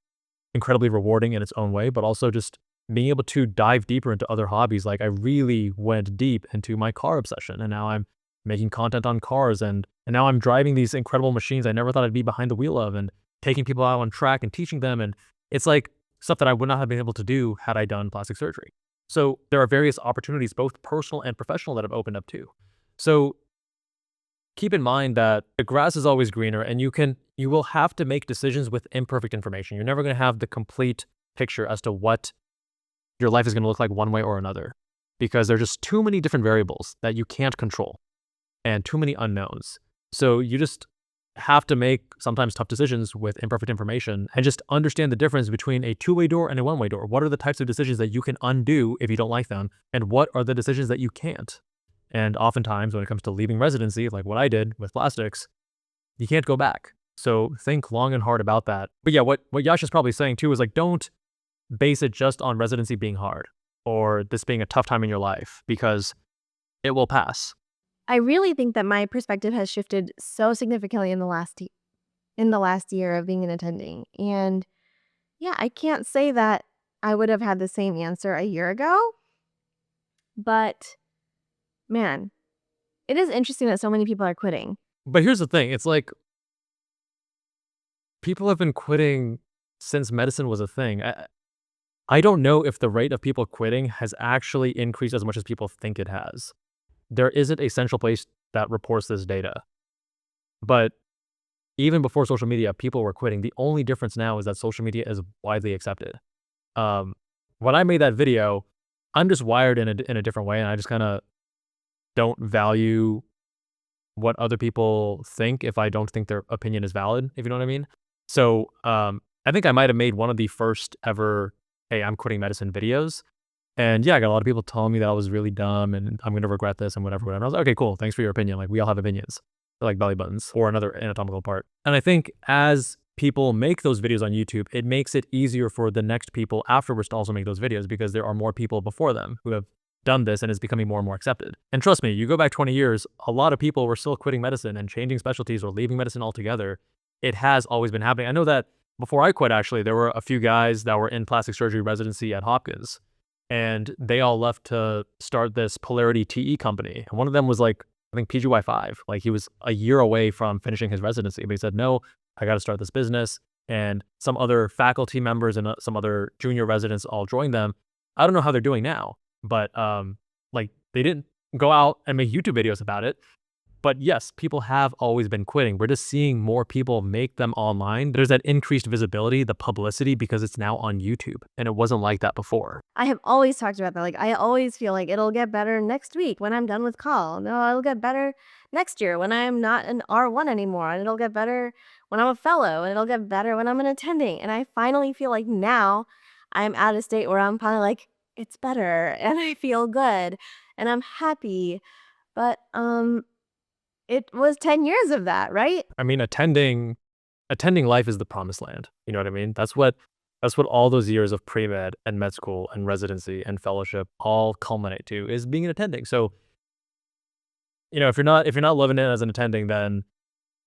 incredibly rewarding in its own way, but also just being able to dive deeper into other hobbies. Like, I really went deep into my car obsession, and now I'm making content on cars, and now I'm driving these incredible machines I never thought I'd be behind the wheel of, and taking people out on track and teaching them. And it's like stuff that I would not have been able to do had I done plastic surgery. So there are various opportunities, both personal and professional, that have opened up too. So keep in mind that the grass is always greener, and you will have to make decisions with imperfect information. You're never going to have the complete picture as to what your life is going to look like one way or another, because there's just too many different variables that you can't control and too many unknowns. So you just have to make sometimes tough decisions with imperfect information and just understand the difference between a two-way door and a one-way door. What are the types of decisions that you can undo if you don't like them? And what are the decisions that you can't? And oftentimes when it comes to leaving residency, like what I did with plastics, you can't go back. So think long and hard about that. But yeah, what Yasha's probably saying too is like, don't base it just on residency being hard or this being a tough time in your life, because it will pass. I really think that my perspective has shifted so significantly in the last year of being an attending. And yeah, I can't say that I would have had the same answer a year ago, but man, it is interesting that so many people are quitting. But here's the thing. It's like people have been quitting since medicine was a thing. I don't know if the rate of people quitting has actually increased as much as people think it has. There isn't a central place that reports this data. But even before social media, people were quitting. The only difference now is that social media is widely accepted. When I made that video, I'm just wired in a different way, and I just kind of don't value what other people think if I don't think their opinion is valid, if you know what I mean. So, I think I might have made one of the first ever, "Hey, I'm quitting medicine" videos. And yeah, I got a lot of people telling me that I was really dumb and I'm gonna regret this and whatever. And I was like, okay, cool. Thanks for your opinion. Like we all have opinions. They're like belly buttons or another anatomical part. And I think as people make those videos on YouTube, it makes it easier for the next people afterwards to also make those videos because there are more people before them who have done this and it's becoming more and more accepted. And trust me, you go back 20 years, a lot of people were still quitting medicine and changing specialties or leaving medicine altogether. It has always been happening. I know that before I quit, actually, there were a few guys that were in plastic surgery residency at Hopkins and they all left to start this Polarity TE company. And one of them was like, I think PGY5. Like he was a year away from finishing his residency, but he said, no, I got to start this business. And some other faculty members and some other junior residents all joined them. I don't know how they're doing now, but like they didn't go out and make YouTube videos about it. But yes, people have always been quitting. We're just seeing more people make them online. There's that increased visibility, the publicity, because it's now on YouTube. And it wasn't like that before. I have always talked about that. Like, I always feel like it'll get better next week when I'm done with call. No, it'll get better next year when I'm not an R1 anymore. And it'll get better when I'm a fellow. And it'll get better when I'm an attending. And I finally feel like now I'm at a state where I'm finally like, it's better. And I feel good. And I'm happy. But it was 10 years of that, right? I mean, attending life is the promised land. You know what I mean? That's what all those years of pre-med and med school and residency and fellowship all culminate to is being an attending. So, if you're not loving it as an attending, then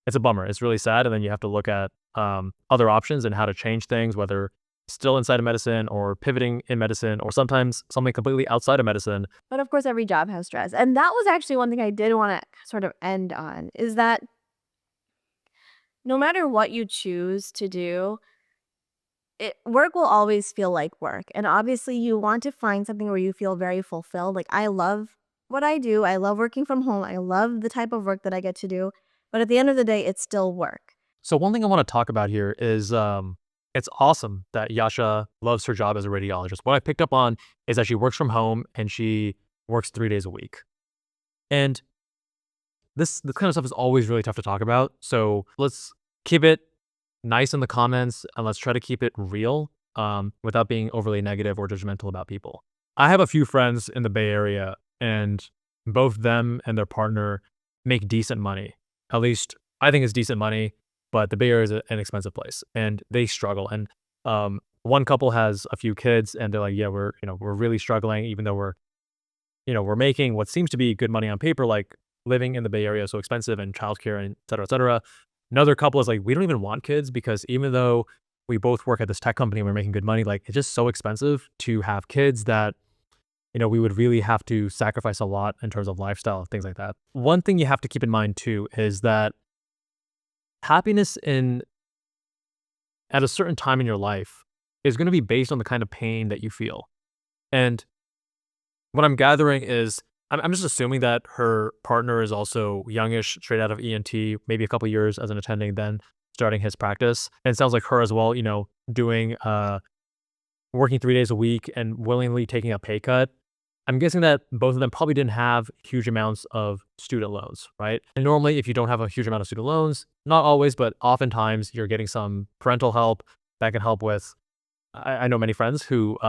it's a bummer. It's really sad. And then you have to look at other options and how to change things, whether still inside of medicine or pivoting in medicine or sometimes something completely outside of medicine. But of course, every job has stress. And that was actually one thing I did want to sort of end on is that no matter what you choose to do, work will always feel like work. And obviously, you want to find something where you feel very fulfilled. Like, I love what I do. I love working from home. I love the type of work that I get to do. But at the end of the day, it's still work. So one thing I want to talk about here is it's awesome that Yasha loves her job as a radiologist. What I picked up on is that she works from home and she works 3 days a week. And this kind of stuff is always really tough to talk about. So let's keep it nice in the comments and let's try to keep it real without being overly negative or judgmental about people. I have a few friends in the Bay Area and both them and their partner make decent money. At least I think it's decent money, but the Bay Area is an expensive place and they struggle. And one couple has a few kids and they're like, yeah, we're really struggling, even though we're making what seems to be good money on paper, like living in the Bay Area is so expensive and childcare and et cetera, et cetera. Another couple is like, we don't even want kids because even though we both work at this tech company and we're making good money, like it's just so expensive to have kids that, we would really have to sacrifice a lot in terms of lifestyle and things like that. One thing you have to keep in mind too is that happiness at a certain time in your life is going to be based on the kind of pain that you feel. And what I'm gathering is I'm just assuming that her partner is also youngish, straight out of ENT, maybe a couple years as an attending, then starting his practice. And it sounds like her as well, doing working 3 days a week and willingly taking a pay cut. I'm guessing that both of them probably didn't have huge amounts of student loans, right? And normally, if you don't have a huge amount of student loans, not always, but oftentimes you're getting some parental help that can help with. I know many friends who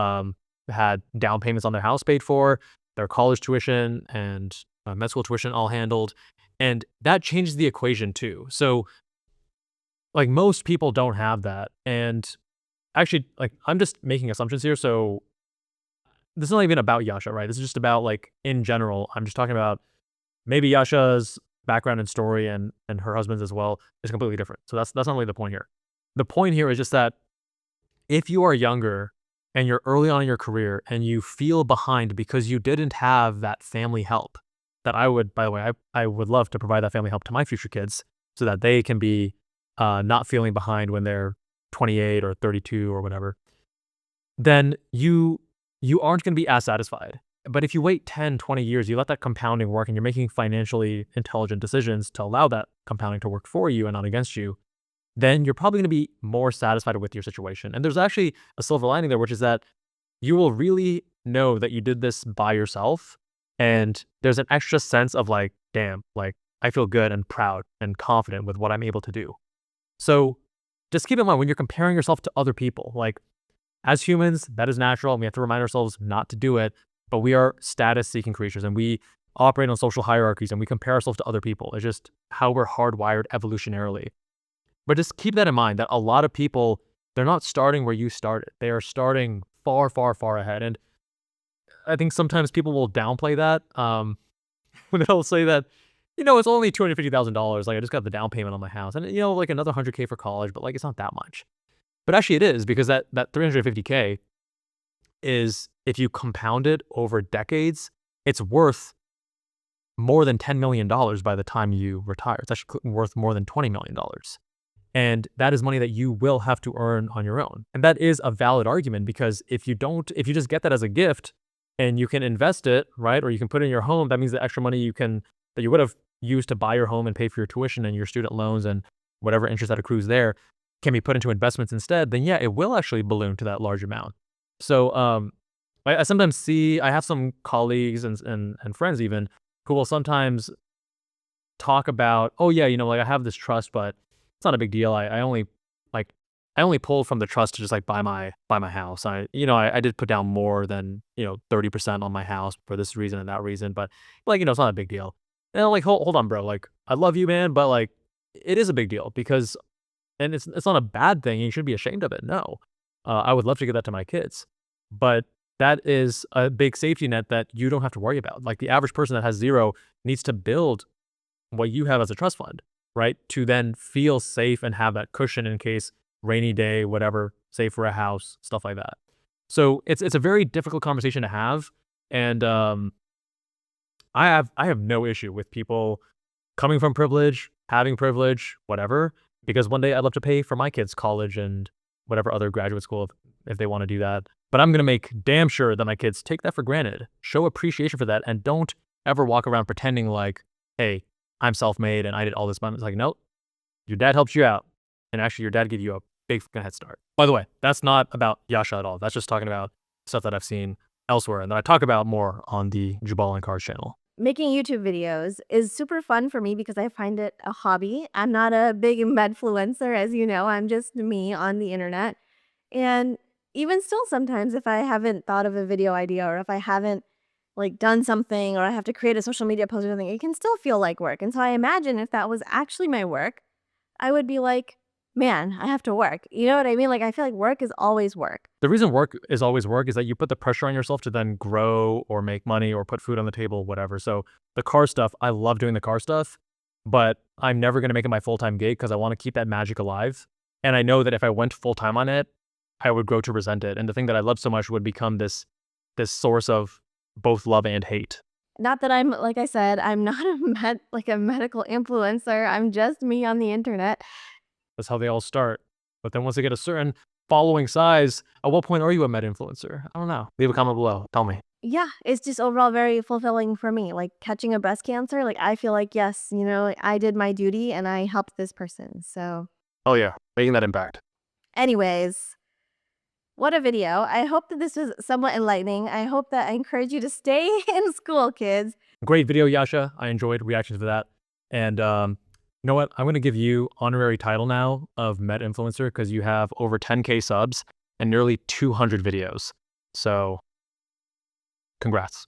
had down payments on their house paid for, their college tuition and med school tuition all handled. And that changes the equation too. So like most people don't have that. And actually, like I'm just making assumptions here. So this is not even about Yasha, right? This is just about like in general. I'm just talking about maybe Yasha's background and story and her husband's as well is completely different. So that's not really the point here. The point here is just that if you are younger and you're early on in your career and you feel behind because you didn't have that family help that I would, by the way, I would love to provide that family help to my future kids so that they can be not feeling behind when they're 28 or 32 or whatever, then you aren't going to be as satisfied. But if you wait 10, 20 years, you let that compounding work and you're making financially intelligent decisions to allow that compounding to work for you and not against you, then you're probably going to be more satisfied with your situation. And there's actually a silver lining there, which is that you will really know that you did this by yourself. And there's an extra sense of like, damn, like I feel good and proud and confident with what I'm able to do. So just keep in mind when you're comparing yourself to other people, like as humans, that is natural, and we have to remind ourselves not to do it, but we are status-seeking creatures, and we operate on social hierarchies, and we compare ourselves to other people. It's just how we're hardwired evolutionarily. But just keep that in mind that a lot of people, they're not starting where you started. They are starting far, far, far ahead. And I think sometimes people will downplay that when they'll say that, it's only $250,000. Like I just got the down payment on my house and, like another 100K for college, but like it's not that much. But actually it is because that 350K is, if you compound it over decades, it's worth more than $10 million by the time you retire. It's actually worth more than $20 million. And that is money that you will have to earn on your own. And that is a valid argument because if you just get that as a gift and you can invest it, right? Or you can put it in your home, that means the extra money that you would have used to buy your home and pay for your tuition and your student loans and whatever interest that accrues there can be put into investments instead, then yeah, it will actually balloon to that large amount. So I sometimes I have some colleagues and friends even who will sometimes talk about, oh yeah, like I have this trust, but it's not a big deal. I only pulled from the trust to just like buy my house. I did put down more than 30% on my house for this reason and that reason, but like it's not a big deal. And I'm like, hold on, bro. Like I love you, man, but like it is a big deal because, and it's not a bad thing. You shouldn't be ashamed of it. No, I would love to give that to my kids, but that is a big safety net that you don't have to worry about. Like the average person that has zero needs to build what you have as a trust fund, right? To then feel safe and have that cushion in case rainy day, whatever, save for a house, stuff like that. So it's a very difficult conversation to have. And I have no issue with people coming from privilege, having privilege, whatever, because one day I'd love to pay for my kids' college and whatever other graduate school if they want to do that. But I'm going to make damn sure that my kids take that for granted, show appreciation for that, and don't ever walk around pretending like, hey, I'm self-made and I did all this money. It's like, nope, your dad helped you out. And actually your dad gave you a big fucking head start. By the way, that's not about Yasha at all. That's just talking about stuff that I've seen elsewhere and that I talk about more on the Jubal and Cars channel. Making YouTube videos is super fun for me because I find it a hobby. I'm not a big medfluencer, as you know. I'm just me on the internet. And even still, sometimes if I haven't thought of a video idea or if I haven't like done something or I have to create a social media post or something, it can still feel like work. And so I imagine if that was actually my work, I would be like, man, I have to work. You know what I mean? Like, I feel like work is always work. The reason work is always work is that you put the pressure on yourself to then grow or make money or put food on the table, whatever. So the car stuff, I love doing the car stuff, but I'm never going to make it my full-time gig because I want to keep that magic alive. And I know that if I went full-time on it, I would grow to resent it. And the thing that I love so much would become this source of both love and hate. Not that I'm, like I said, I'm not a medical influencer. I'm just me on the internet. That's how they all start. But then once they get a certain following size, at what point are you a med influencer? I don't know. Leave a comment below. Tell me. Yeah, it's just overall very fulfilling for me. Like catching a breast cancer, like I feel like, yes, I did my duty and I helped this person. So, oh yeah, making that impact. Anyways, what a video. I hope that this was somewhat enlightening. I hope that I encourage you to stay in school, kids. Great video, Yasha. I enjoyed reactions to that. And you know what? I'm going to give you honorary title now of Med Influencer because you have over 10K subs and nearly 200 videos. So congrats.